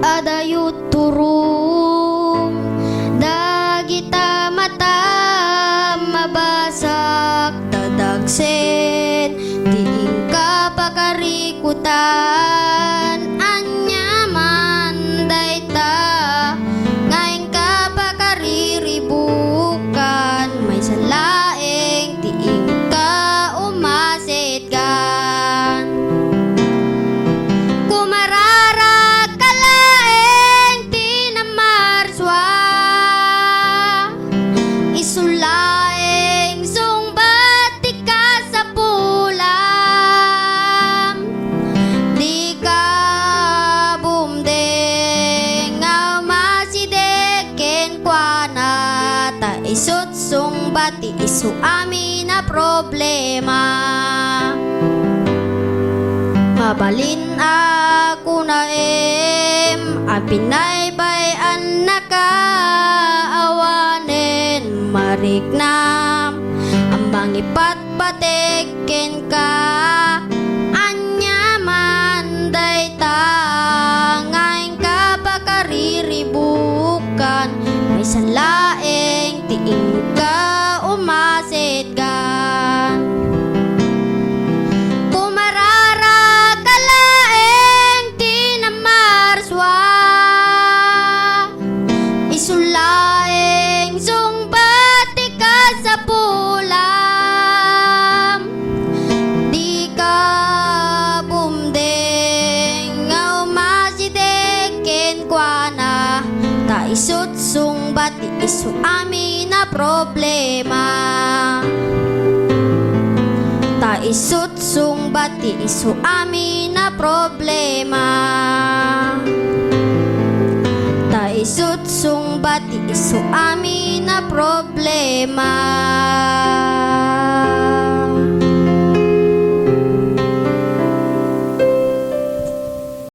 adayut turong dagita mata mabasak dadagsen diing ka pakarikutan anyaman dayta ngayon ka pakariribukan may salaeng diing ka umasit gan kumarara kalaeng tinamarswa isulaeng sungbati ka sa pulam di ka bumdeng nga masideken kwa na ta isut sungbati isu amin na problema mabalin ako na ang pinaybayan nakaawanen mariknam ang bangipat pateken ka anyaman dayta ngayon ka pakariribukan may sanlaeng tiing ka umasit gan kumarara kalaeng tinamarswa isulaeng sungbati ka sa pulam di ka bumdeng nga umasideken kwa na ta isut sungbati isu amin na problema ta isut sungbati isu amin na problema ta isut sungbati isu amin na problema